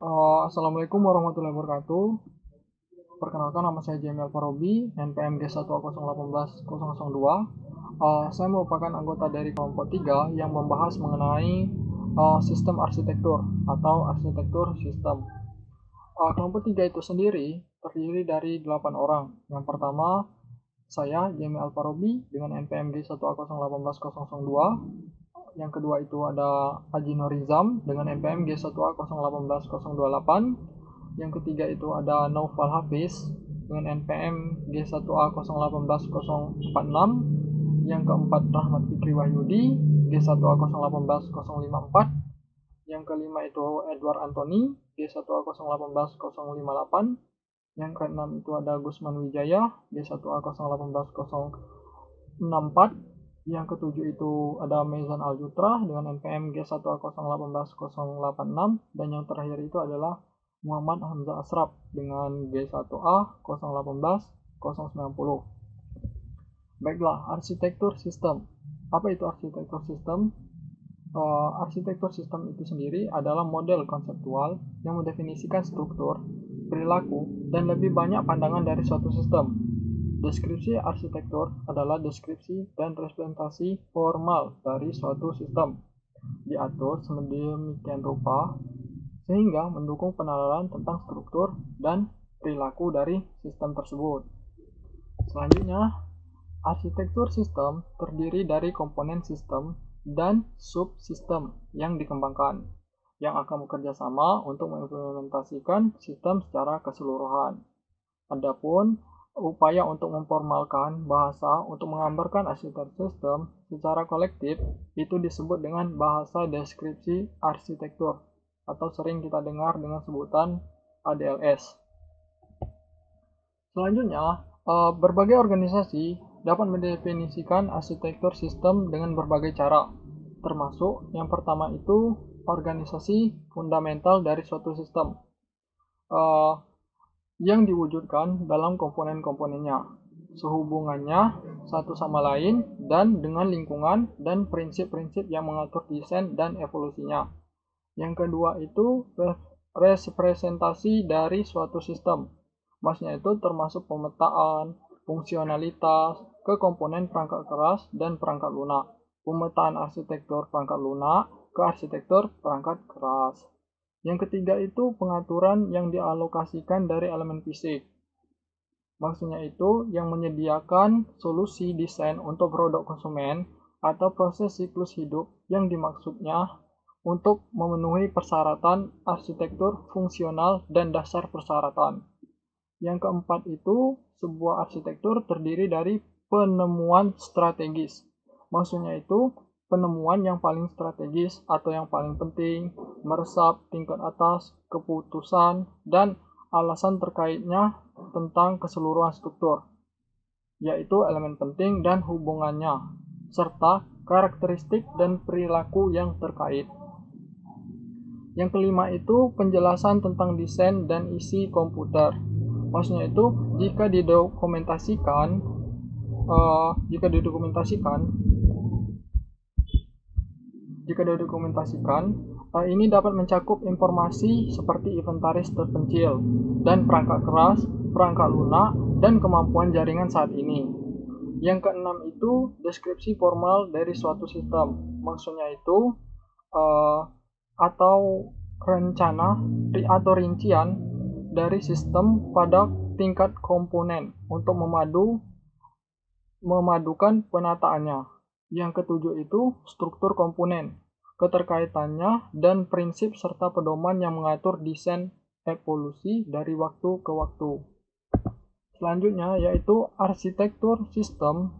Assalamualaikum warahmatullahi wabarakatuh. Perkenalkan, nama saya Jamil Farobi, NPM G1018018-002. Saya merupakan anggota dari kelompok 3 yang membahas mengenai sistem arsitektur atau arsitektur sistem. Kelompok 3 itu sendiri terdiri dari 8 orang. Yang pertama, saya Jamil Farobi dengan NPM G1018018-002. Yang kedua itu ada Haji Norizam dengan NPM G1A018-028. Yang ketiga itu ada Naufal Hafiz dengan NPM G1A018-046. Yang keempat Rahmat Fikri Wahyudi G1A018-054. Yang kelima itu Edward Anthony G1A018-058. Yang keenam itu ada Gusman Wijaya G1A018-064. Yang ketujuh itu ada Mezan Aljutra dengan NPM G1A018-086. Dan yang terakhir itu adalah Muhammad Hamzah Asraf dengan G1A018-090. Baiklah, arsitektur sistem. Apa itu arsitektur sistem? Arsitektur sistem itu sendiri adalah model konseptual yang mendefinisikan struktur, perilaku, dan lebih banyak pandangan dari suatu sistem. Deskripsi arsitektur adalah deskripsi dan representasi formal dari suatu sistem, diatur sedemikian rupa sehingga mendukung penalaran tentang struktur dan perilaku dari sistem tersebut. Selanjutnya, arsitektur sistem terdiri dari komponen sistem dan subsistem yang dikembangkan, yang akan bekerja sama untuk mengimplementasikan sistem secara keseluruhan. Adapun upaya untuk memformalkan bahasa untuk menggambarkan arsitektur sistem secara kolektif itu disebut dengan bahasa deskripsi arsitektur atau sering kita dengar dengan sebutan ADLS. Selanjutnya, berbagai organisasi dapat mendefinisikan arsitektur sistem dengan berbagai cara, termasuk yang pertama itu organisasi fundamental dari suatu sistem yang diwujudkan dalam komponen-komponennya, sehubungannya satu sama lain, dan dengan lingkungan dan prinsip-prinsip yang mengatur desain dan evolusinya. Yang kedua itu representasi dari suatu sistem. Maksudnya itu termasuk pemetaan, fungsionalitas, ke komponen perangkat keras dan perangkat lunak. Pemetaan arsitektur perangkat lunak ke arsitektur perangkat keras. Yang ketiga itu pengaturan yang dialokasikan dari elemen fisik. Maksudnya itu yang menyediakan solusi desain untuk produk konsumen atau proses siklus hidup yang dimaksudnya untuk memenuhi persyaratan arsitektur fungsional dan dasar persyaratan. Yang keempat itu sebuah arsitektur terdiri dari penemuan strategis. Maksudnya itu penemuan yang paling strategis atau yang paling penting, meresap tingkat atas, keputusan, dan alasan terkaitnya tentang keseluruhan struktur, yaitu elemen penting dan hubungannya, serta karakteristik dan perilaku yang terkait. Yang kelima itu penjelasan tentang desain dan isi komputer. Maksudnya itu jika didokumentasikan ini dapat mencakup informasi seperti inventaris terpencil dan perangkat keras, perangkat lunak, dan kemampuan jaringan saat ini. Yang keenam itu deskripsi formal dari suatu sistem. Maksudnya itu atau rencana atau rincian dari sistem pada tingkat komponen untuk memadukan penataannya. Yang ketujuh itu struktur komponen, keterkaitannya, dan prinsip serta pedoman yang mengatur desain evolusi dari waktu ke waktu. Selanjutnya yaitu arsitektur sistem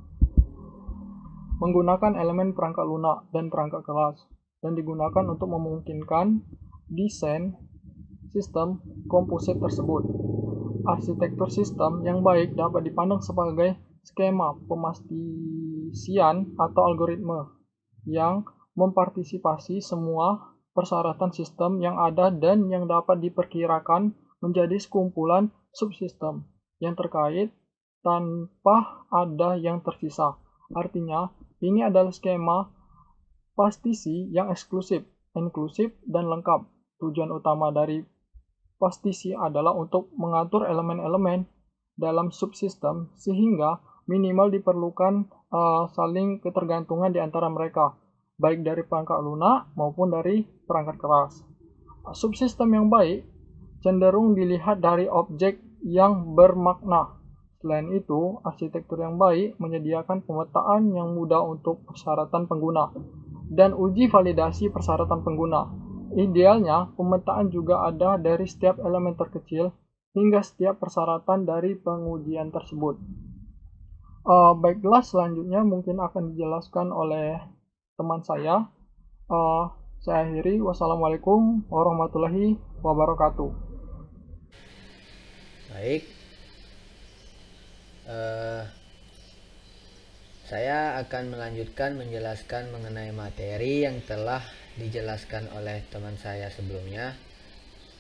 menggunakan elemen perangkat lunak dan perangkat keras dan digunakan untuk memungkinkan desain sistem komposit tersebut. Arsitektur sistem yang baik dapat dipandang sebagai skema pemastisian atau algoritma yang mempartisipasi semua persyaratan sistem yang ada dan yang dapat diperkirakan menjadi sekumpulan subsistem yang terkait tanpa ada yang tersisa. Artinya, ini adalah skema pastisi yang eksklusif, inklusif, dan lengkap. Tujuan utama dari pasti sih adalah untuk mengatur elemen-elemen dalam subsistem sehingga minimal diperlukan saling ketergantungan di antara mereka, baik dari perangkat lunak maupun dari perangkat keras. Subsistem yang baik cenderung dilihat dari objek yang bermakna. Selain itu, arsitektur yang baik menyediakan pemetaan yang mudah untuk persyaratan pengguna dan uji validasi persyaratan pengguna. Idealnya, pemetaan juga ada dari setiap elemen terkecil hingga setiap persyaratan dari pengujian tersebut. Baiklah, selanjutnya mungkin akan dijelaskan oleh teman saya. Saya akhiri. Wassalamualaikum warahmatullahi wabarakatuh. Baik, saya akan melanjutkan menjelaskan mengenai materi yang telah dijelaskan oleh teman saya sebelumnya.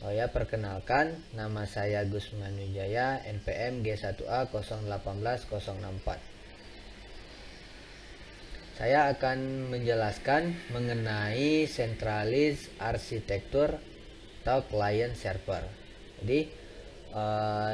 Perkenalkan, nama saya Gusman Wijaya, NPM G1A 018064. Saya akan menjelaskan mengenai sentralis arsitektur atau client server. Jadi,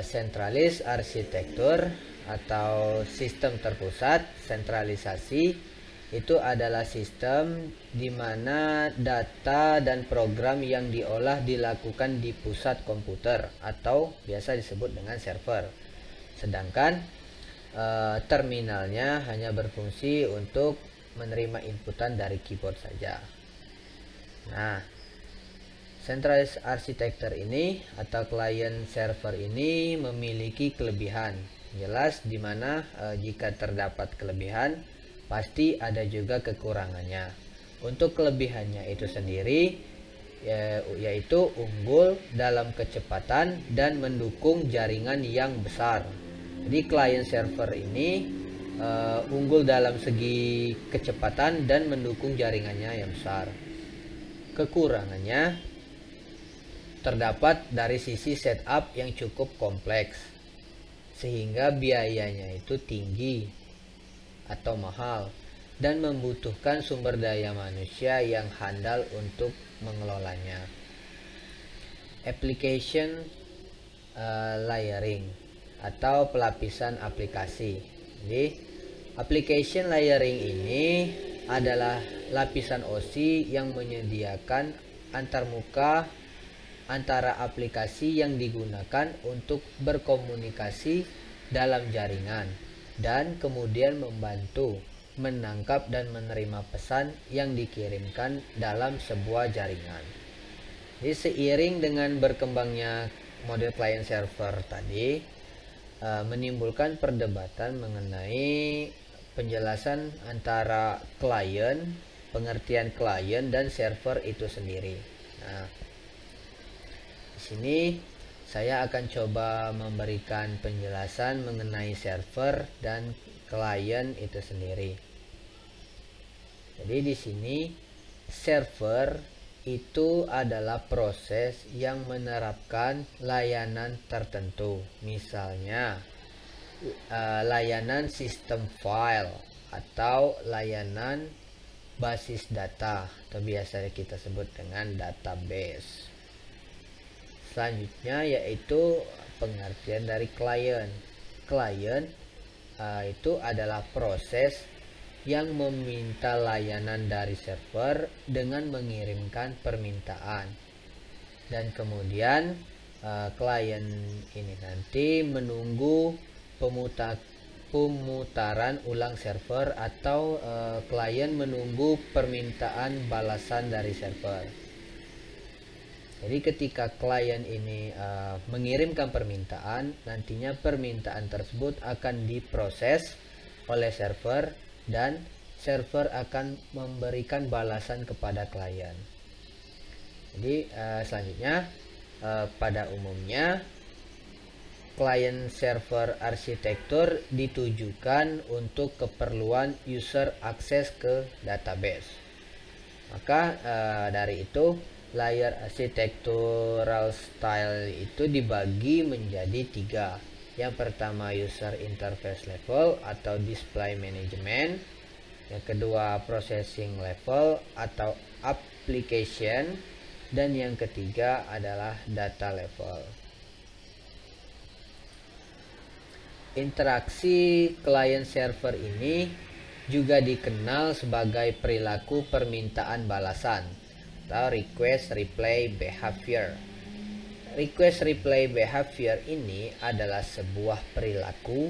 sentralis arsitektur atau sistem terpusat, sentralisasi, itu adalah sistem di mana data dan program yang diolah dilakukan di pusat komputer atau biasa disebut dengan server. Sedangkan terminalnya hanya berfungsi untuk menerima inputan dari keyboard saja. Nah, sentralis arsitektur ini atau client server ini memiliki kelebihan. Jelas di mana jika terdapat kelebihan pasti ada juga kekurangannya. Untuk kelebihannya itu sendiri yaitu unggul dalam kecepatan dan mendukung jaringan yang besar. Jadi client server ini unggul dalam segi kecepatan dan mendukung jaringannya yang besar. Kekurangannya terdapat dari sisi setup yang cukup kompleks, sehingga biayanya itu tinggi atau mahal dan membutuhkan sumber daya manusia yang handal untuk mengelolanya. Application layering atau pelapisan aplikasi. Jadi, application layering ini adalah lapisan OSI yang menyediakan antarmuka antara aplikasi yang digunakan untuk berkomunikasi dalam jaringan dan kemudian membantu menangkap dan menerima pesan yang dikirimkan dalam sebuah jaringan. Jadi seiring dengan berkembangnya model client server tadi menimbulkan perdebatan mengenai penjelasan antara klien, pengertian klien dan server itu sendiri. Nah, sini saya akan coba memberikan penjelasan mengenai server dan klien itu sendiri. Jadi di sini server itu adalah proses yang menerapkan layanan tertentu. Misalnya layanan sistem file atau layanan basis data atau biasa kita sebut dengan database. Selanjutnya yaitu pengertian dari klien. Klien itu adalah proses yang meminta layanan dari server dengan mengirimkan permintaan. Dan kemudian klien ini nanti menunggu pemutaran ulang server atau klien menunggu permintaan balasan dari server. Jadi ketika klien ini mengirimkan permintaan, nantinya permintaan tersebut akan diproses oleh server dan server akan memberikan balasan kepada klien. Jadi selanjutnya pada umumnya client server arsitektur ditujukan untuk keperluan user akses ke database. Maka dari itu layer architectural style itu dibagi menjadi 3. Yang pertama user interface level atau display management. Yang kedua processing level atau application Dan yang ketiga adalah data level. Interaksi client server ini juga dikenal sebagai perilaku permintaan balasan atau request reply behavior. Request reply behavior ini adalah sebuah perilaku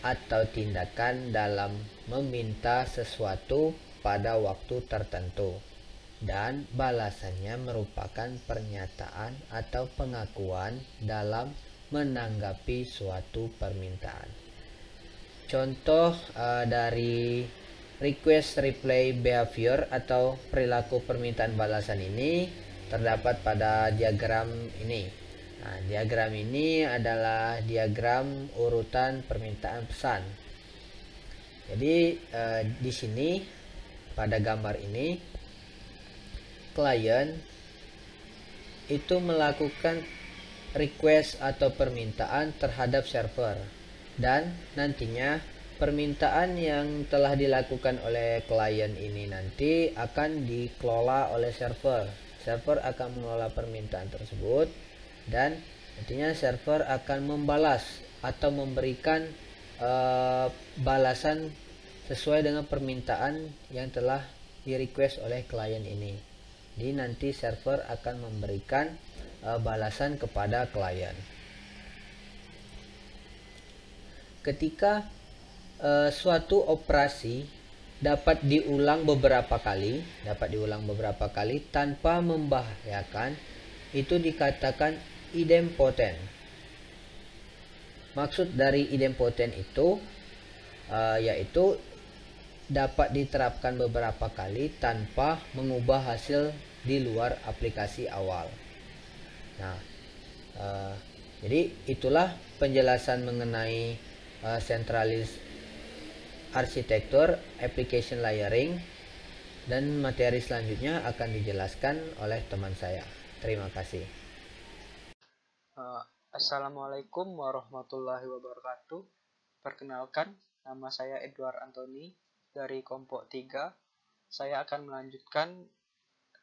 atau tindakan dalam meminta sesuatu pada waktu tertentu, dan balasannya merupakan pernyataan atau pengakuan dalam menanggapi suatu permintaan. Contoh dari request reply behavior atau perilaku permintaan balasan ini terdapat pada diagram ini. Nah, diagram ini adalah diagram urutan permintaan pesan. Jadi di sini pada gambar ini klien itu melakukan request atau permintaan terhadap server, dan nantinya permintaan yang telah dilakukan oleh klien ini nanti akan dikelola oleh server. Server akan mengelola permintaan tersebut, dan nantinya server akan membalas atau memberikan balasan sesuai dengan permintaan yang telah di request oleh klien ini. Jadi nanti server akan memberikan balasan kepada klien. Ketika suatu operasi dapat diulang beberapa kali tanpa membahayakan, itu dikatakan idempotent. Maksud dari idempotent itu yaitu dapat diterapkan beberapa kali tanpa mengubah hasil di luar aplikasi awal. Nah, jadi itulah penjelasan mengenai centralized arsitektur application layering, dan materi selanjutnya akan dijelaskan oleh teman saya. Terima kasih. Assalamualaikum warahmatullahi wabarakatuh. Perkenalkan, nama saya Edward Anthony dari kelompok 3. Saya akan melanjutkan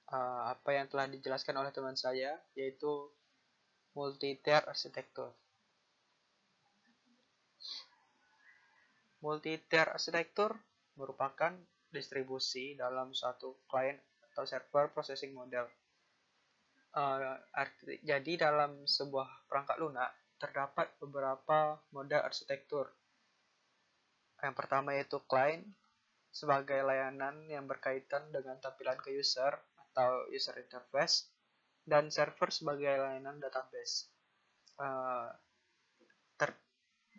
apa yang telah dijelaskan oleh teman saya, yaitu multi-tier arsitektur. Multi-tier arsitektur merupakan distribusi dalam suatu client atau server processing model. Jadi dalam sebuah perangkat lunak terdapat beberapa model arsitektur. Yang pertama yaitu client sebagai layanan yang berkaitan dengan tampilan ke user atau user interface, dan server sebagai layanan database.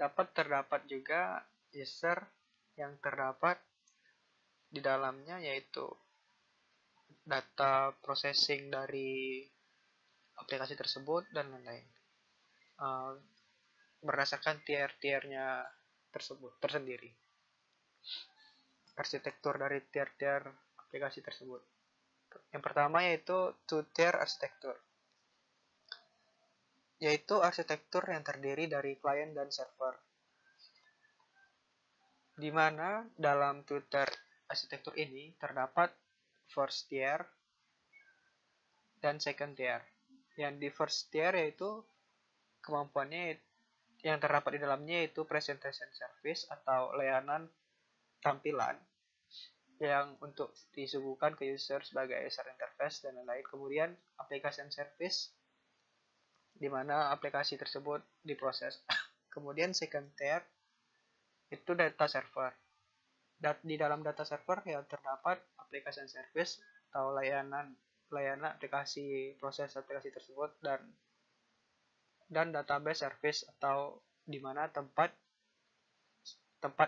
Terdapat juga user yang terdapat di dalamnya, yaitu data processing dari aplikasi tersebut dan lain-lain, berdasarkan tier-tiernya tersendiri. Arsitektur dari tier-tier aplikasi tersebut. Yang pertama yaitu two-tier arsitektur, yaitu arsitektur yang terdiri dari client dan server, di mana dalam two-tier arsitektur ini terdapat first tier dan second tier. Yang di first tier yaitu kemampuannya yang terdapat di dalamnya yaitu presentation service atau layanan tampilan yang untuk disuguhkan ke user sebagai user interface dan lain-lain. Kemudian application service, di mana aplikasi tersebut diproses. Kemudian second tier itu data server. Di dalam data server yang terdapat application service atau layanan aplikasi, proses aplikasi tersebut, dan database service atau di mana tempat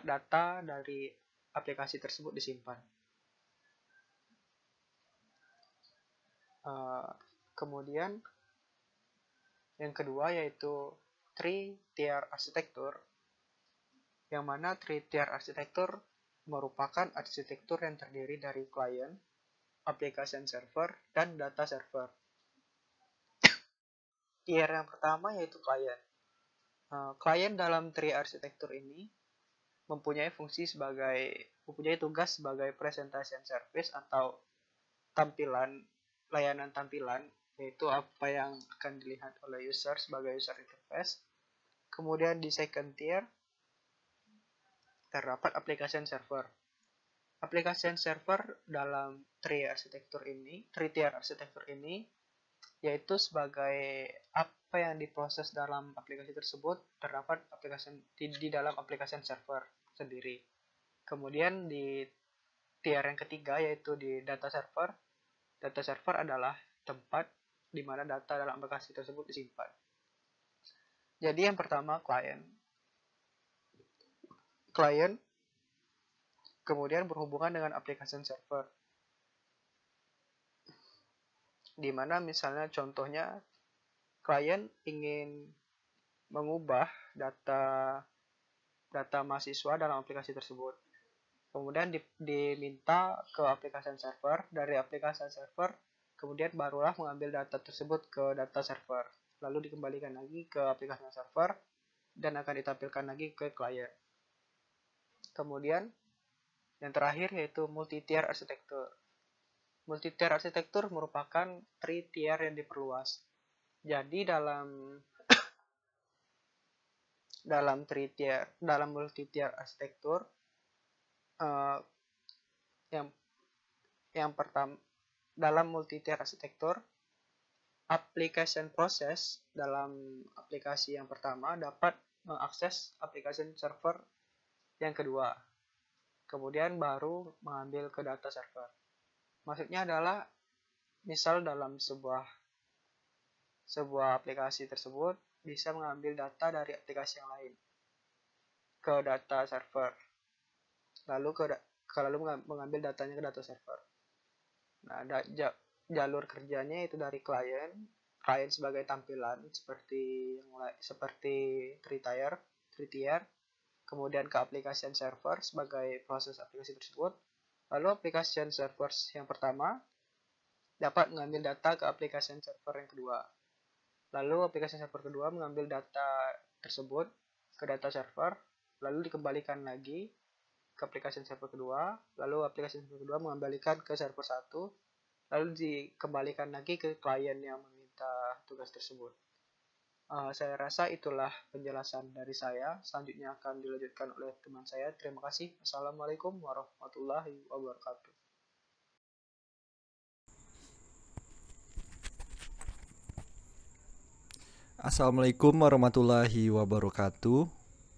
data dari aplikasi tersebut disimpan. Kemudian yang kedua yaitu three-tier arsitektur, yang mana three-tier arsitektur merupakan arsitektur yang terdiri dari client, application server, dan data server. Tier yang pertama yaitu client. Client dalam three arsitektur ini mempunyai tugas sebagai presentation service atau layanan tampilan yaitu apa yang akan dilihat oleh user sebagai user interface. Kemudian di second tier terdapat application server. Application server dalam three tier arsitektur ini yaitu sebagai apa yang diproses dalam aplikasi tersebut terdapat di dalam application server sendiri. Kemudian di tier yang ketiga yaitu di data server. Data server adalah tempat di mana data dalam aplikasi tersebut disimpan. Jadi yang pertama client, kemudian berhubungan dengan application server. Di mana misalnya contohnya klien ingin mengubah data mahasiswa dalam aplikasi tersebut. Kemudian diminta ke application server, dari application server kemudian barulah mengambil data tersebut ke data server, lalu dikembalikan lagi ke application server dan akan ditampilkan lagi ke klien. Kemudian yang terakhir yaitu multi-tier arsitektur. Multi-tier arsitektur merupakan three tier yang diperluas. Jadi dalam multi-tier arsitektur yang pertama, dalam multi-tier arsitektur application process dalam aplikasi yang pertama dapat mengakses application server yang kedua, kemudian baru mengambil ke data server. Maksudnya adalah misal dalam sebuah aplikasi tersebut bisa mengambil data dari aplikasi yang lain ke data server, lalu mengambil datanya ke data server. Nah, jalur kerjanya itu dari klien sebagai tampilan seperti three tier, kemudian ke application server sebagai proses aplikasi tersebut. Lalu application server yang pertama dapat mengambil data ke application server yang kedua. Lalu aplikasi server kedua mengambil data tersebut ke data server, lalu dikembalikan lagi ke aplikasi server kedua, lalu aplikasi server kedua mengembalikan ke server 1, lalu dikembalikan lagi ke klien yang meminta tugas tersebut. Saya rasa itulah penjelasan dari saya. Selanjutnya akan dilanjutkan oleh teman saya. Terima kasih. Assalamualaikum warahmatullahi wabarakatuh. Assalamualaikum warahmatullahi wabarakatuh.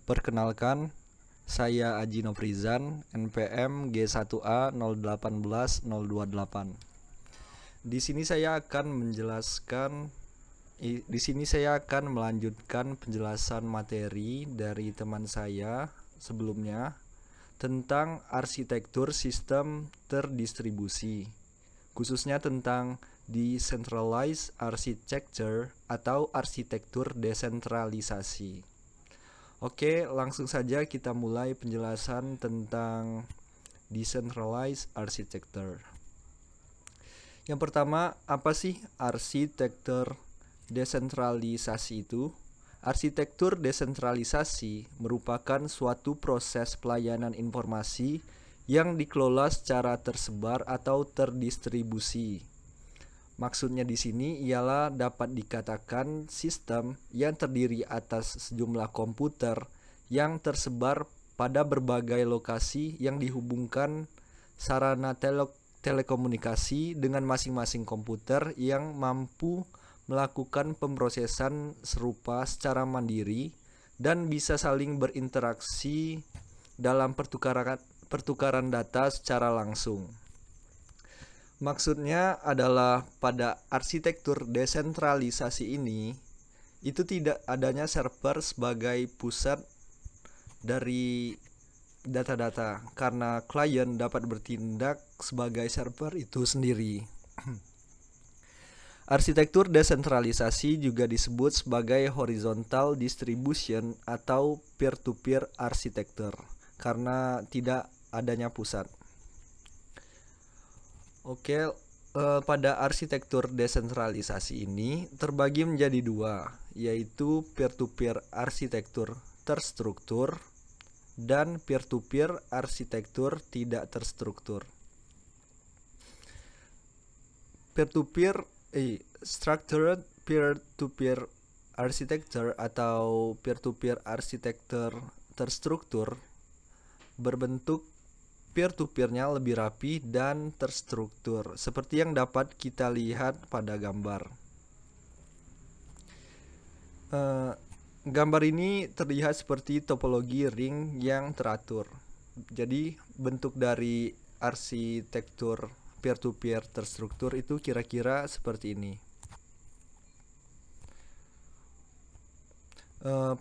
Perkenalkan, saya Aji Nofrizan, NPM G1A 018-028. Di sini saya akan melanjutkan penjelasan materi dari teman saya sebelumnya tentang arsitektur sistem terdistribusi, khususnya tentang Decentralized Architecture atau arsitektur desentralisasi. Oke, langsung saja kita mulai penjelasan tentang Decentralized Architecture. Yang pertama, apa sih arsitektur desentralisasi itu? Arsitektur desentralisasi merupakan suatu proses pelayanan informasi yang dikelola secara tersebar atau terdistribusi. Maksudnya di sini ialah dapat dikatakan sistem yang terdiri atas sejumlah komputer yang tersebar pada berbagai lokasi yang dihubungkan sarana telekomunikasi dengan masing-masing komputer yang mampu melakukan pemrosesan serupa secara mandiri dan bisa saling berinteraksi dalam pertukaran data secara langsung. Maksudnya adalah pada arsitektur desentralisasi ini itu tidak adanya server sebagai pusat dari data-data karena klien dapat bertindak sebagai server itu sendiri. Arsitektur desentralisasi juga disebut sebagai horizontal distribution atau peer-to-peer architecture karena tidak adanya pusat. Oke, pada arsitektur desentralisasi ini terbagi menjadi dua, yaitu peer-to-peer arsitektur terstruktur dan peer-to-peer arsitektur tidak terstruktur. Peer-to-peer Structured peer-to-peer architecture atau peer-to-peer architecture terstruktur berbentuk peer-to-peer-nya lebih rapi dan terstruktur, seperti yang dapat kita lihat pada gambar. Gambar ini terlihat seperti topologi ring yang teratur. Jadi bentuk dari arsitektur peer-to-peer terstruktur itu kira-kira seperti ini.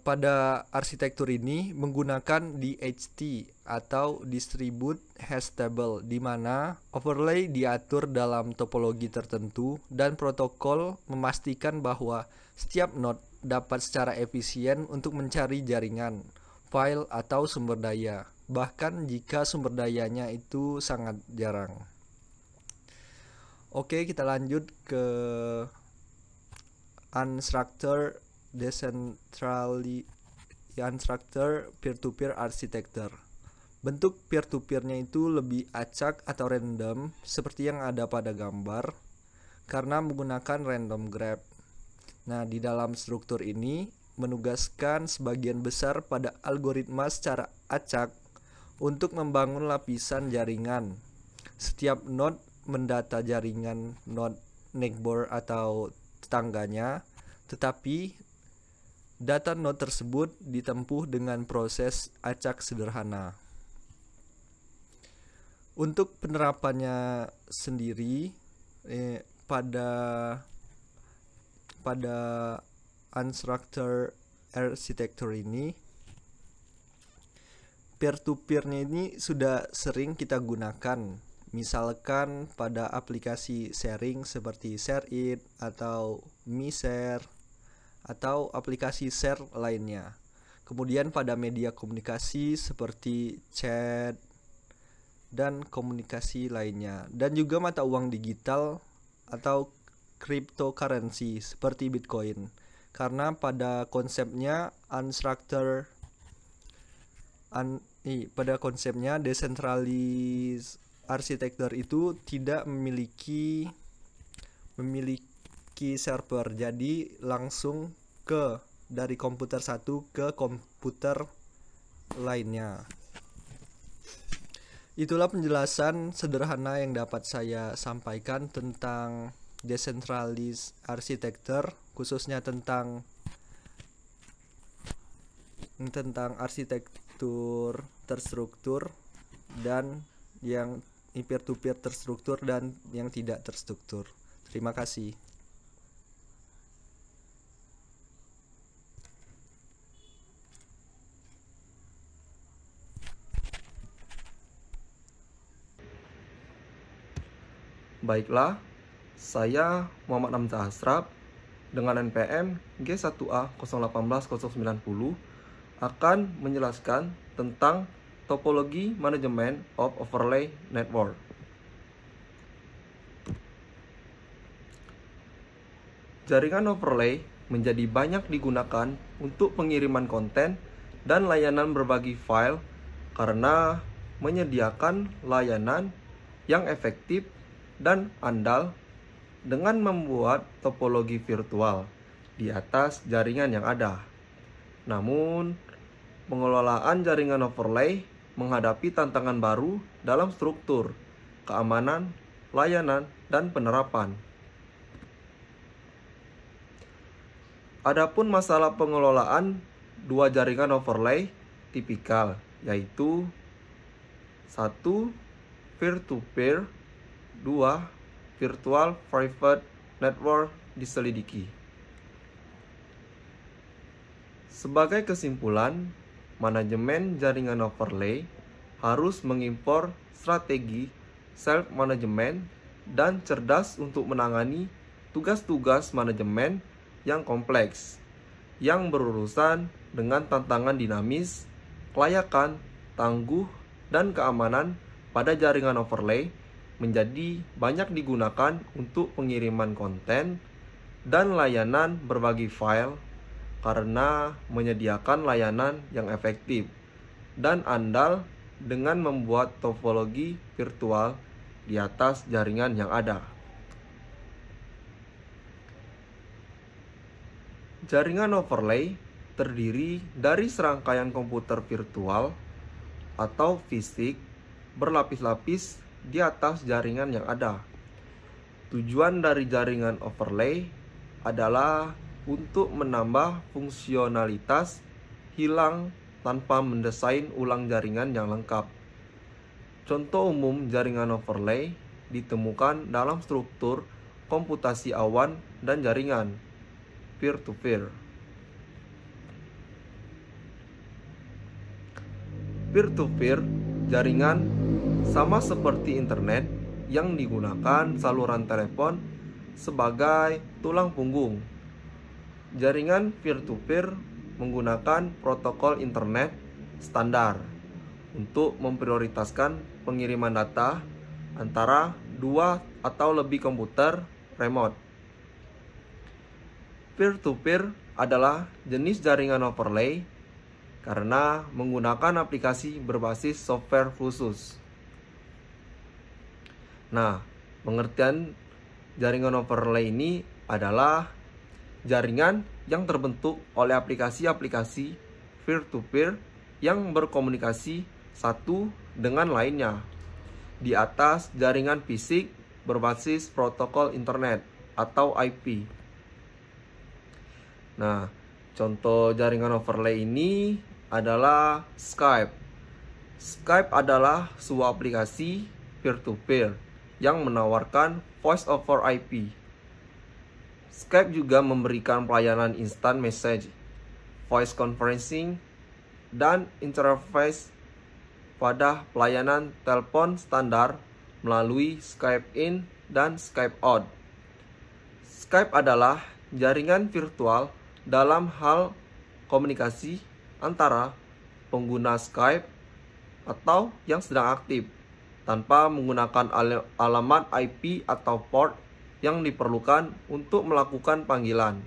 Pada arsitektur ini menggunakan DHT atau Distribute Hash Table, di mana overlay diatur dalam topologi tertentu dan protokol memastikan bahwa setiap node dapat secara efisien untuk mencari jaringan, file, atau sumber daya, bahkan jika sumber dayanya itu sangat jarang. Oke, kita lanjut ke unstructured peer-to-peer architecture. Bentuk peer-to-peer-nya itu lebih acak atau random seperti yang ada pada gambar karena menggunakan random graph. Nah, di dalam struktur ini menugaskan sebagian besar pada algoritma secara acak untuk membangun lapisan jaringan. Setiap node mendata jaringan node neighbor atau tetangganya, tetapi data node tersebut ditempuh dengan proses acak sederhana. Untuk penerapannya sendiri pada unstructured architecture ini, peer-to-peer-nya ini sudah sering kita gunakan, misalkan pada aplikasi sharing seperti ShareIt atau MiShare atau aplikasi share lainnya. Kemudian pada media komunikasi seperti chat dan komunikasi lainnya, dan juga mata uang digital atau cryptocurrency seperti Bitcoin. Karena pada konsepnya decentralized architecture itu tidak memiliki server, jadi langsung dari komputer satu ke komputer lainnya. Itulah penjelasan sederhana yang dapat saya sampaikan tentang decentralized architecture, khususnya tentang arsitektur terstruktur dan yang peer-to-peer terstruktur dan yang tidak terstruktur. Terima kasih. Baiklah, saya Muhammad Hamzah Ashraf dengan NPM G1A018090 akan menjelaskan tentang topologi manajemen of overlay network. Jaringan overlay menjadi banyak digunakan untuk pengiriman konten dan layanan berbagi file karena menyediakan layanan yang efektif dan andal dengan membuat topologi virtual di atas jaringan yang ada. Namun, pengelolaan jaringan overlay menghadapi tantangan baru dalam struktur, keamanan, layanan, dan penerapan. Adapun masalah pengelolaan dua jaringan overlay tipikal, yaitu 1. Peer-to-peer, 2. Virtual Private Network diselidiki. Sebagai kesimpulan, manajemen jaringan overlay harus mengimpor strategi self-management dan cerdas untuk menangani tugas-tugas manajemen yang kompleks, yang berurusan dengan tantangan dinamis, kelayakan, tangguh, dan keamanan pada jaringan overlay menjadi banyak digunakan untuk pengiriman konten dan layanan berbagi file karena menyediakan layanan yang efektif dan andal dengan membuat topologi virtual di atas jaringan yang ada. Jaringan overlay terdiri dari serangkaian komputer virtual atau fisik berlapis-lapis di atas jaringan yang ada. Tujuan dari jaringan overlay adalah untuk menambah fungsionalitas hilang tanpa mendesain ulang jaringan yang lengkap. Contoh umum jaringan overlay ditemukan dalam struktur komputasi awan dan jaringan peer-to-peer. Peer-to-peer jaringan sama seperti internet yang digunakan saluran telepon sebagai tulang punggung. Jaringan peer-to-peer menggunakan protokol internet standar untuk memprioritaskan pengiriman data antara dua atau lebih komputer remote. Peer-to-peer adalah jenis jaringan overlay karena menggunakan aplikasi berbasis software khusus. Nah, pengertian jaringan overlay ini adalah jaringan yang terbentuk oleh aplikasi-aplikasi peer-to-peer yang berkomunikasi satu dengan lainnya di atas jaringan fisik berbasis protokol internet atau IP. Nah, contoh jaringan overlay ini adalah Skype. Skype adalah sebuah aplikasi peer-to-peer yang menawarkan voice over IP. Skype juga memberikan pelayanan instant message, voice conferencing, dan interface pada pelayanan telepon standar melalui Skype in dan Skype out. Skype adalah jaringan virtual dalam hal komunikasi antara pengguna Skype atau yang sedang aktif tanpa menggunakan alamat IP atau port yang diperlukan untuk melakukan panggilan.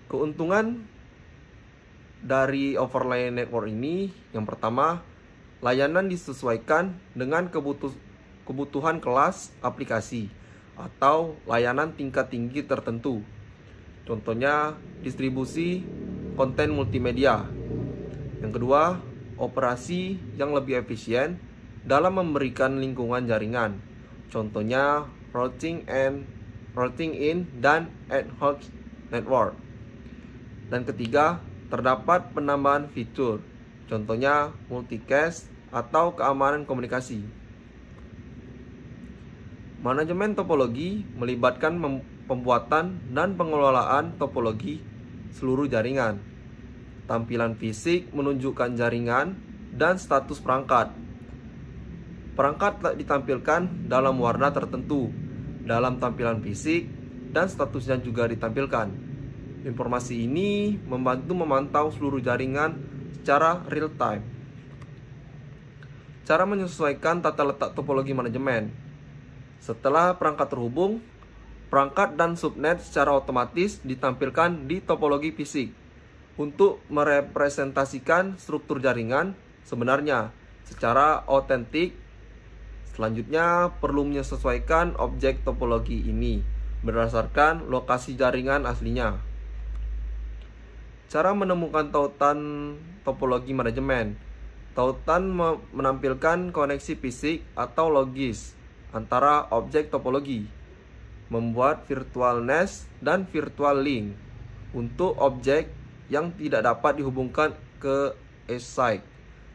Keuntungan dari overlay network ini, yang pertama, layanan disesuaikan dengan kebutuhan kelas aplikasi atau layanan tingkat tinggi tertentu. Contohnya, distribusi konten multimedia. Yang kedua, operasi yang lebih efisien dalam memberikan lingkungan jaringan. Contohnya, routing in dan ad hoc network. Dan ketiga, terdapat penambahan fitur. Contohnya, multicast atau keamanan komunikasi. Manajemen topologi melibatkan pembuatan dan pengelolaan topologi seluruh jaringan. Tampilan fisik menunjukkan jaringan dan status perangkat. Perangkat ditampilkan dalam warna tertentu dalam tampilan fisik dan statusnya juga ditampilkan. Informasi ini membantu memantau seluruh jaringan secara real time. Cara menyesuaikan tata letak topologi manajemen. Setelah perangkat terhubung, perangkat dan subnet secara otomatis ditampilkan di topologi fisik untuk merepresentasikan struktur jaringan sebenarnya secara otentik. Selanjutnya, perlu menyesuaikan objek topologi ini berdasarkan lokasi jaringan aslinya. Cara menemukan tautan topologi manajemen. Tautan menampilkan koneksi fisik atau logis antara objek topologi, membuat virtual nest dan virtual link untuk objek yang tidak dapat dihubungkan ke ASIC,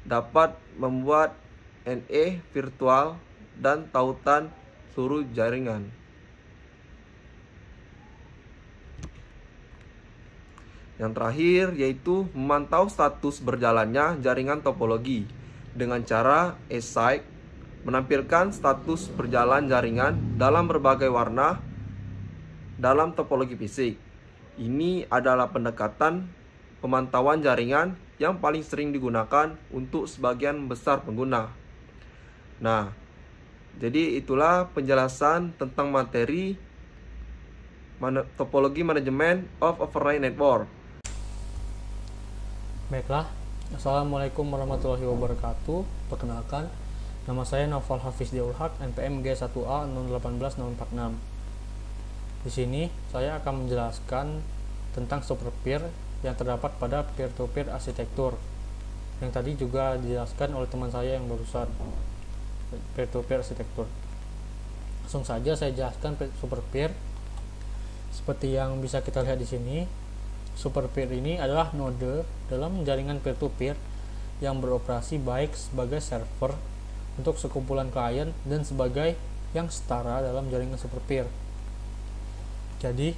dapat membuat NE virtual dan tautan seluruh jaringan. Yang terakhir yaitu memantau status berjalannya jaringan topologi dengan cara ASIC menampilkan status berjalan jaringan dalam berbagai warna dalam topologi fisik. Ini adalah pendekatan pemantauan jaringan yang paling sering digunakan untuk sebagian besar pengguna. Nah, jadi itulah penjelasan tentang materi topologi manajemen of overlay network. Baiklah, Assalamualaikum warahmatullahi wabarakatuh. Perkenalkan, nama saya Naufal Hafiz Diulhaq, NPM G1A 018046. Di sini saya akan menjelaskan tentang super peer yang terdapat pada peer-to-peer arsitektur yang tadi juga dijelaskan oleh teman saya yang barusan, peer-to-peer arsitektur. Langsung saja saya jelaskan super peer. Seperti yang bisa kita lihat di sini, super peer ini adalah node dalam jaringan peer-to-peer yang beroperasi baik sebagai server untuk sekumpulan klien dan sebagai yang setara dalam jaringan super peer. Jadi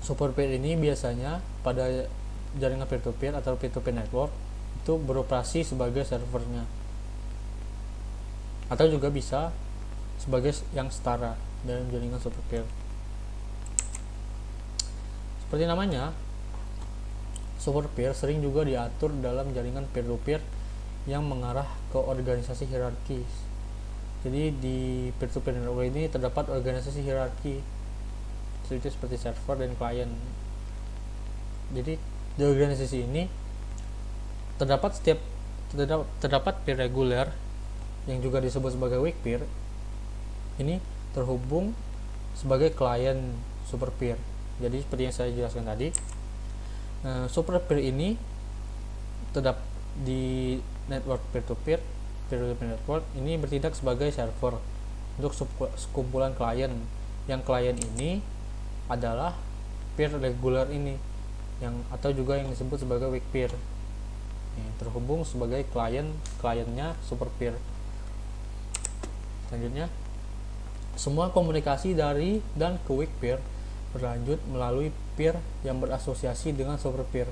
super peer ini biasanya pada jaringan peer-to-peer atau peer-to-peer network itu beroperasi sebagai servernya, atau juga bisa sebagai yang setara dalam jaringan super peer. Seperti namanya, super peer sering juga diatur dalam jaringan peer-to-peer yang mengarah ke organisasi hierarkis. Jadi di peer-to-peer network ini terdapat organisasi hierarki, seperti server dan klien. Jadi di organisasi ini terdapat peer reguler yang juga disebut sebagai weak peer. Ini terhubung sebagai klien super peer. Jadi seperti yang saya jelaskan tadi, super peer ini terdapat di network peer-to-peer network ini bertindak sebagai server untuk sekumpulan klien, yang klien ini adalah peer reguler ini, yang atau juga yang disebut sebagai weak peer, yang terhubung sebagai kliennya super peer. Selanjutnya, semua komunikasi dari dan ke weak peer berlanjut melalui peer yang berasosiasi dengan super peer.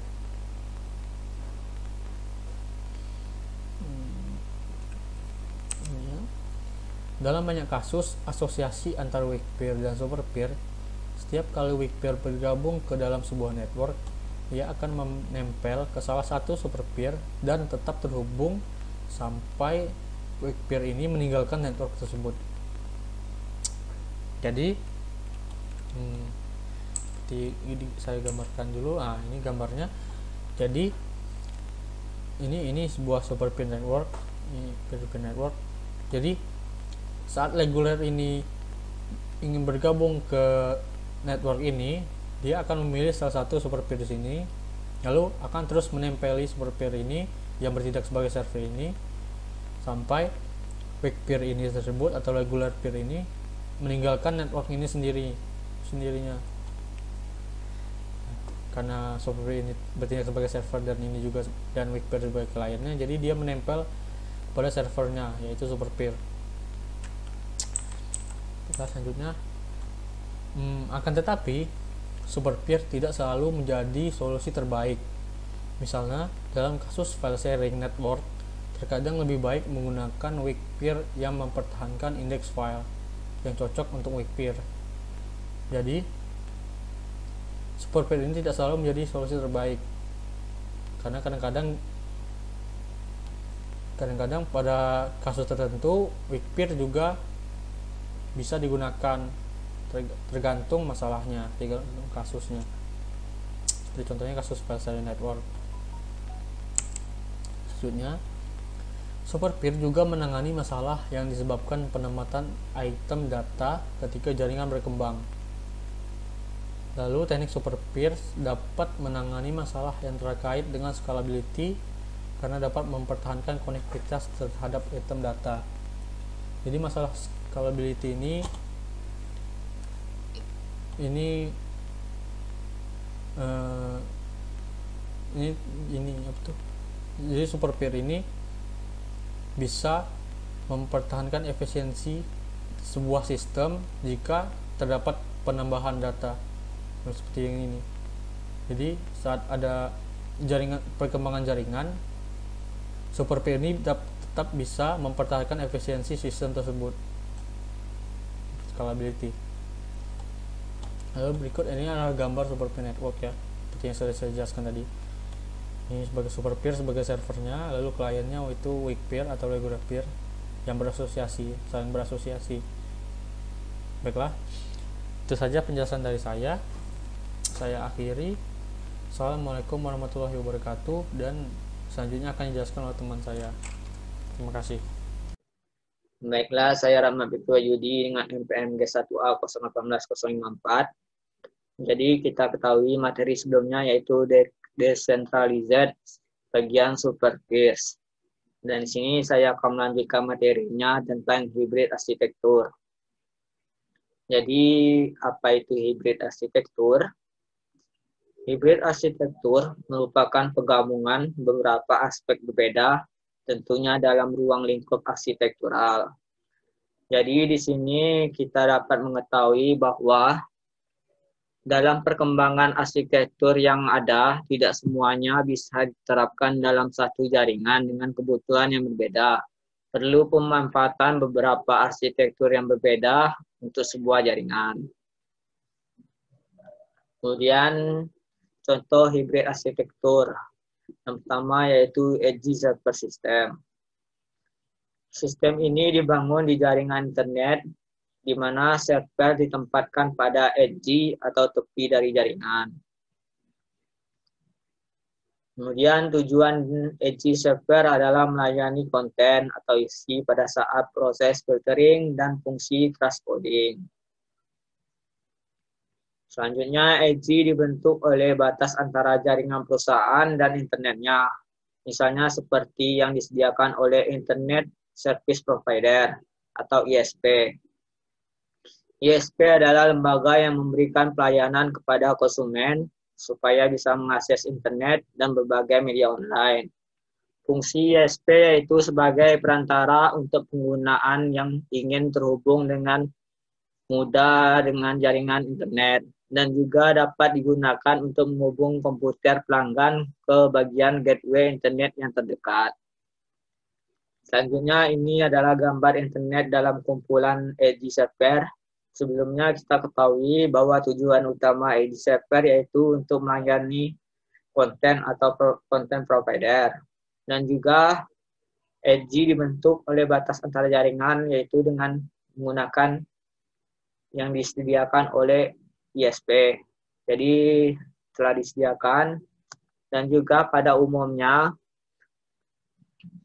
Dalam banyak kasus asosiasi antara weak peer dan super peer, setiap kali weak peer bergabung ke dalam sebuah network, ia akan menempel ke salah satu super peer dan tetap terhubung sampai weak peer ini meninggalkan network tersebut. Jadi seperti ini saya gambarkan dulu. Nah, ini gambarnya. Jadi ini sebuah super peer network, ini peer-to-peer network. Jadi saat reguler ini ingin bergabung ke network ini, dia akan memilih salah satu super peer di sini, lalu akan terus menempeli super peer ini yang bertindak sebagai server ini sampai weak peer ini tersebut atau regular peer ini meninggalkan network ini sendirinya. Karena super peer ini bertindak sebagai server dan ini juga dan weak peer sebagai kliennya, jadi dia menempel pada servernya, yaitu super peer. Selanjutnya, akan tetapi super peer tidak selalu menjadi solusi terbaik. Misalnya dalam kasus file sharing network, terkadang lebih baik menggunakan weak peer yang mempertahankan indeks file yang cocok untuk weak peer. Jadi super peer ini tidak selalu menjadi solusi terbaik, karena kadang-kadang pada kasus tertentu weak peer juga bisa digunakan, tergantung masalahnya, tergantung kasusnya. Seperti contohnya kasus file sharing network. Selanjutnya, super peer juga menangani masalah yang disebabkan penempatan item data ketika jaringan berkembang. Lalu teknik super peer dapat menangani masalah yang terkait dengan scalability karena dapat mempertahankan konektivitas terhadap item data. Jadi masalah scalability ini apa tuh? Jadi super peer ini bisa mempertahankan efisiensi sebuah sistem jika terdapat penambahan data seperti yang ini. Jadi saat ada perkembangan jaringan, super peer ini tetap bisa mempertahankan efisiensi sistem tersebut, scalability. Lalu berikut ini adalah gambar super peer network ya, seperti yang sudah saya jelaskan tadi. Ini sebagai super peer sebagai servernya, lalu kliennya itu weak peer atau regular peer yang saling berasosiasi. Baiklah, itu saja penjelasan dari saya. Saya akhiri. Assalamualaikum warahmatullahi wabarakatuh, dan selanjutnya akan dijelaskan oleh teman saya. Terima kasih. Baiklah, saya Rahmat Bipto Yudi dengan NPM G1A 018054. Jadi kita ketahui materi sebelumnya yaitu decentralized bagian supervised. Dan di sini saya akan melanjutkan materinya tentang hybrid arsitektur. Jadi apa itu hybrid arsitektur? Hybrid arsitektur merupakan penggabungan beberapa aspek berbeda, tentunya dalam ruang lingkup arsitektural. Jadi di sini kita dapat mengetahui bahwa dalam perkembangan arsitektur yang ada, tidak semuanya bisa diterapkan dalam satu jaringan dengan kebutuhan yang berbeda. Perlu pemanfaatan beberapa arsitektur yang berbeda untuk sebuah jaringan. Kemudian contoh hybrid arsitektur. Yang pertama yaitu edge server system. Sistem ini dibangun di jaringan internet, di mana server ditempatkan pada edge atau tepi dari jaringan. Kemudian tujuan edge server adalah melayani konten atau isi pada saat proses filtering dan fungsi transcoding. Selanjutnya, edge dibentuk oleh batas antara jaringan perusahaan dan internetnya, misalnya seperti yang disediakan oleh Internet Service Provider atau ISP. ISP adalah lembaga yang memberikan pelayanan kepada konsumen supaya bisa mengakses internet dan berbagai media online. Fungsi ISP yaitu sebagai perantara untuk penggunaan yang ingin terhubung dengan mudah dengan jaringan internet dan juga dapat digunakan untuk menghubung komputer pelanggan ke bagian gateway internet yang terdekat. Selanjutnya ini adalah gambar internet dalam kumpulan edge server. Sebelumnya kita ketahui bahwa tujuan utama edge server yaitu untuk melayani konten atau konten provider. Dan juga edge dibentuk oleh batas antara jaringan yaitu dengan menggunakan yang disediakan oleh ISP. Jadi telah disediakan dan juga pada umumnya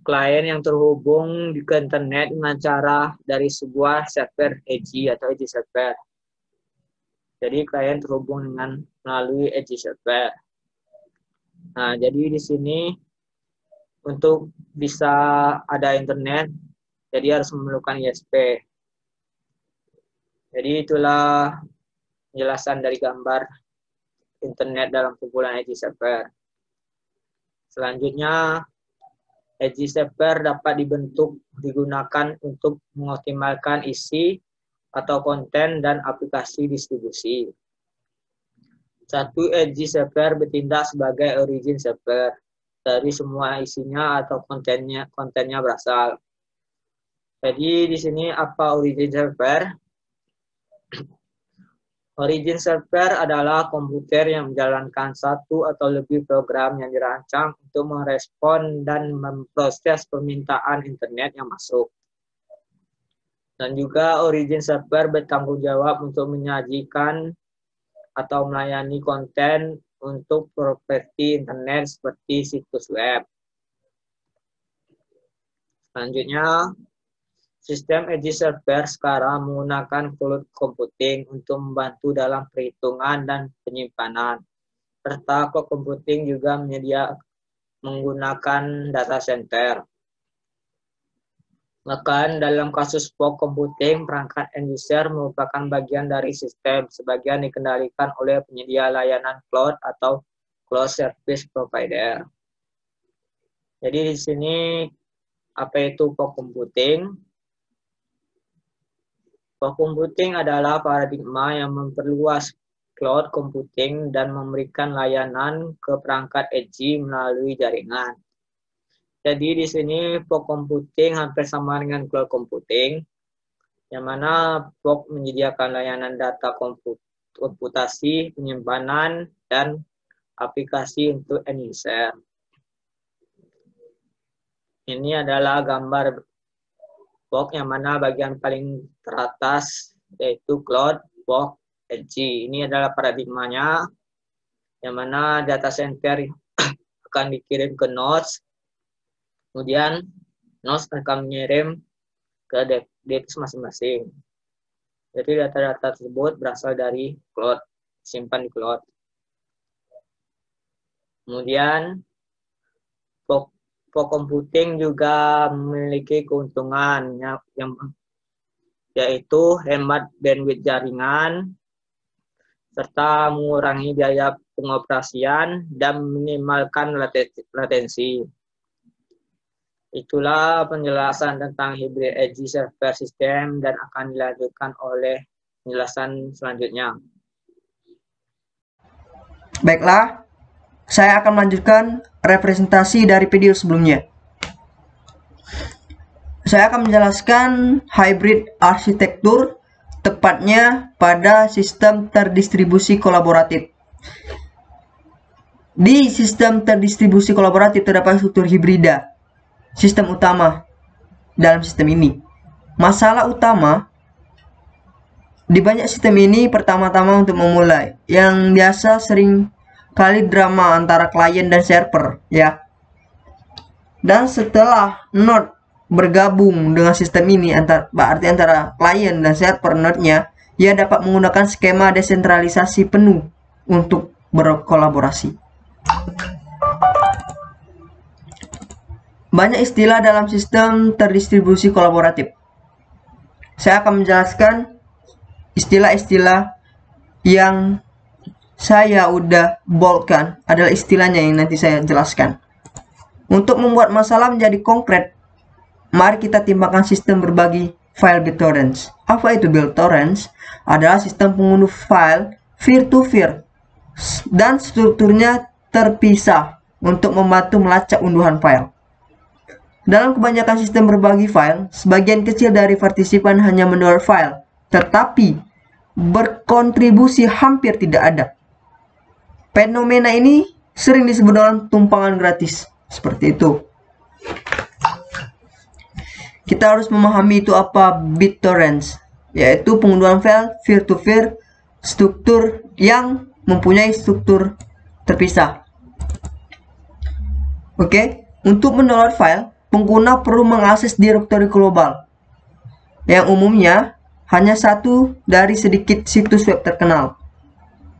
klien yang terhubung ke internet dengan cara dari sebuah server edge atau edge server. Jadi klien terhubung dengan melalui edge server. Nah, jadi di sini untuk bisa ada internet, jadi harus memerlukan ISP. Jadi itulah penjelasan dari gambar internet dalam kumpulan edge server. Selanjutnya, edge server dapat digunakan untuk mengoptimalkan isi atau konten dan aplikasi distribusi. Satu edge server bertindak sebagai origin server dari semua isinya atau kontennya berasal. Jadi di sini apa origin server? Origin server adalah komputer yang menjalankan satu atau lebih program yang dirancang untuk merespon dan memproses permintaan internet yang masuk. Dan juga origin server bertanggung jawab untuk menyajikan atau melayani konten untuk properti internet seperti situs web. Selanjutnya, sistem edge server sekarang menggunakan cloud computing untuk membantu dalam perhitungan dan penyimpanan. Serta cloud computing juga menggunakan data center. Bahkan dalam kasus fog computing, perangkat end user merupakan bagian dari sistem, sebagian dikendalikan oleh penyedia layanan cloud atau cloud service provider. Jadi di sini apa itu fog computing? Fog computing adalah paradigma yang memperluas cloud computing dan memberikan layanan ke perangkat edge melalui jaringan. Jadi di sini fog computing hampir sama dengan cloud computing, yang mana fog menyediakan layanan data komputasi, penyimpanan, dan aplikasi untuk end user. Ini adalah gambar fog yang mana bagian paling teratas yaitu cloud, fog, edge. Ini adalah paradigmanya yang mana data center akan dikirim ke nodes. Kemudian nodes akan mengirim ke disk masing-masing. Jadi data-data tersebut berasal dari cloud, simpan di cloud. Kemudian fog computing juga memiliki keuntungan yaitu hemat bandwidth jaringan serta mengurangi biaya pengoperasian dan minimalkan latensi. Itulah penjelasan tentang hybrid edge server system dan akan dilanjutkan oleh penjelasan selanjutnya. Baiklah, saya akan melanjutkan representasi dari video sebelumnya. Saya akan menjelaskan hybrid arsitektur, tepatnya pada sistem terdistribusi kolaboratif. Di sistem terdistribusi kolaboratif terdapat struktur hibrida, sistem utama dalam sistem ini. Masalah utama di banyak sistem ini pertama-tama untuk memulai, yang biasa sering kali drama antara klien dan server, ya. Dan setelah node bergabung dengan sistem ini, berarti antara klien dan server node-nya, ia dapat menggunakan skema desentralisasi penuh untuk berkolaborasi. Banyak istilah dalam sistem terdistribusi kolaboratif. Saya akan menjelaskan istilah-istilah yang saya udah boldkan, adalah istilahnya yang nanti saya jelaskan. Untuk membuat masalah menjadi konkret, mari kita timbangkan sistem berbagi file BitTorrent. Apa itu BitTorrent? Adalah sistem pengunduh file peer-to-peer dan strukturnya terpisah untuk membantu melacak unduhan file. Dalam kebanyakan sistem berbagi file, sebagian kecil dari partisipan hanya mendownload file, tetapi berkontribusi hampir tidak ada. Fenomena ini sering disebut dengan tumpangan gratis. Seperti itu. Kita harus memahami itu apa BitTorrent, yaitu pengunduhan file peer-to-peer struktur yang mempunyai struktur terpisah. Oke, untuk mendownload file, pengguna perlu mengakses direktori global, yang umumnya hanya satu dari sedikit situs web terkenal.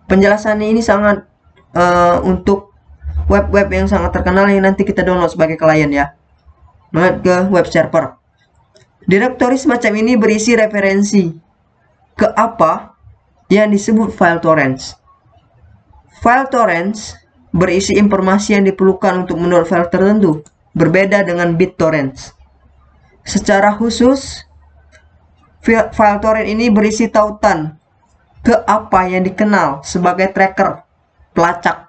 Penjelasannya ini sangat untuk web-web yang sangat terkenal yang nanti kita download sebagai klien, ya. Download ke web server. Direktori semacam ini berisi referensi ke apa yang disebut file torrents. File torrents berisi informasi yang diperlukan untuk mendownload file tertentu, berbeda dengan BitTorrent. Secara khusus, file torrent ini berisi tautan ke apa yang dikenal sebagai tracker, pelacak,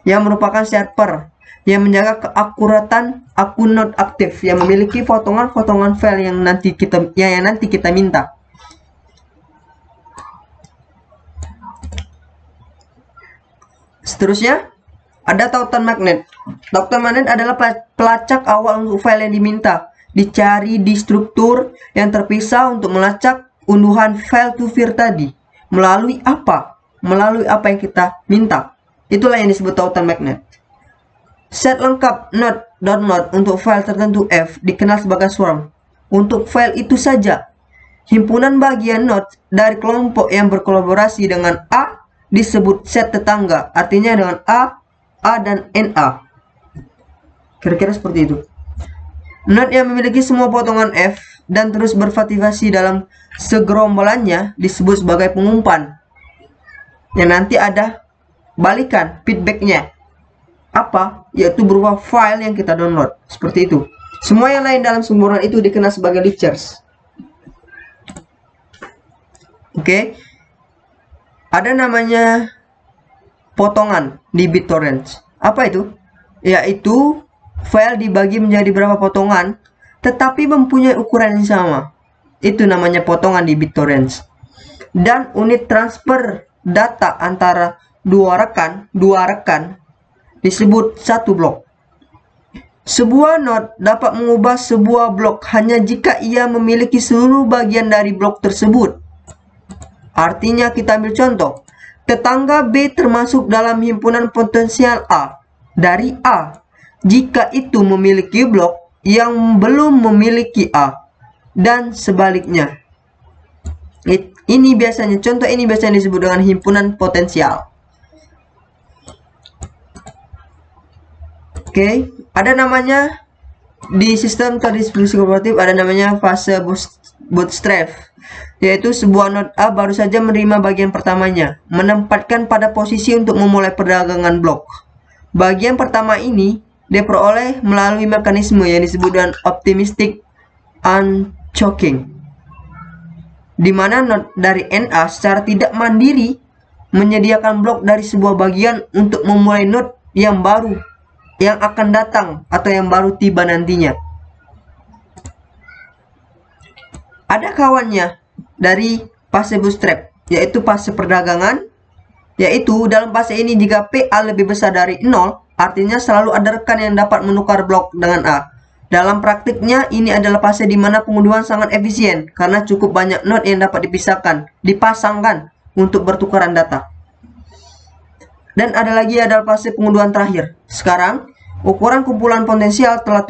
yang merupakan server yang menjaga keakuratan akun node aktif yang memiliki potongan-potongan file yang nanti kita minta. Seterusnya, ada tautan magnet. Tautan magnet adalah pelacak awal untuk file yang diminta. Dicari di struktur yang terpisah untuk melacak unduhan file to peer tadi. Melalui apa? Melalui apa yang kita minta. Itulah yang disebut tautan magnet. Set lengkap node download untuk file tertentu F dikenal sebagai swarm. Untuk file itu saja, himpunan bagian node dari kelompok yang berkolaborasi dengan A disebut set tetangga. Artinya dengan A dan NA. Kira-kira seperti itu. Node yang memiliki semua potongan F dan terus berpartisipasi dalam segerombolannya disebut sebagai pengumpan. Yang nanti ada balikan feedbacknya. Apa? Yaitu berupa file yang kita download. Seperti itu. Semua yang lain dalam semburan itu dikenal sebagai leechers. Oke. Ada namanya potongan di BitTorrent. Apa itu? Yaitu file dibagi menjadi beberapa potongan, tetapi mempunyai ukuran yang sama. Itu namanya potongan di BitTorrent. Dan unit transfer data antara dua rekan disebut satu blok. Sebuah node dapat mengubah sebuah blok hanya jika ia memiliki seluruh bagian dari blok tersebut. Artinya kita ambil contoh, tetangga B termasuk dalam himpunan potensial A dari A jika itu memiliki blok yang belum memiliki A. dan sebaliknya. Ini biasanya, contoh ini biasanya disebut dengan himpunan potensial. Oke, ada namanya di sistem terdistribusi kooperatif, ada namanya fase bootstrap, yaitu sebuah node A baru saja menerima bagian pertamanya, menempatkan pada posisi untuk memulai perdagangan blok. Bagian pertama ini diperoleh melalui mekanisme yang disebut dengan optimistic unchocking, di mana node dari NA secara tidak mandiri menyediakan blok dari sebuah bagian untuk memulai node yang baru yang akan datang atau yang baru tiba nantinya. Ada kawannya dari fase bootstrap, yaitu fase perdagangan, yaitu dalam fase ini jika PA lebih besar dari 0, artinya selalu ada rekan yang dapat menukar blok dengan A. Dalam praktiknya ini adalah fase di mana pengunduhan sangat efisien karena cukup banyak node yang dapat dipasangkan untuk bertukaran data. Dan ada lagi adalah fase pengunduhan terakhir. Sekarang ukuran kumpulan potensial telah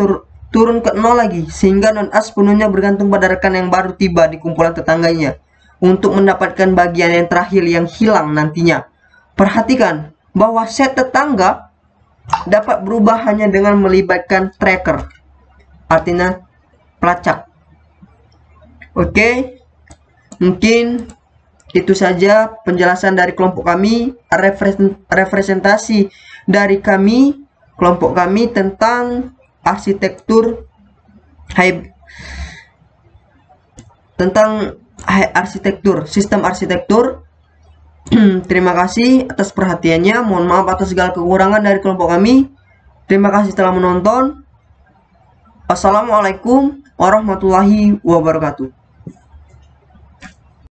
turun ke 0 lagi, sehingga node A sepenuhnya bergantung pada rekan yang baru tiba di kumpulan tetangganya untuk mendapatkan bagian yang terakhir yang hilang nantinya. Perhatikan bahwa set tetangga dapat berubah hanya dengan melibatkan tracker, artinya pelacak. Oke, mungkin itu saja penjelasan dari kelompok kami, representasi dari kelompok kami tentang arsitektur sistem arsitektur. Terima kasih atas perhatiannya. Mohon maaf atas segala kekurangan dari kelompok kami. Terima kasih telah menonton. Assalamualaikum warahmatullahi wabarakatuh.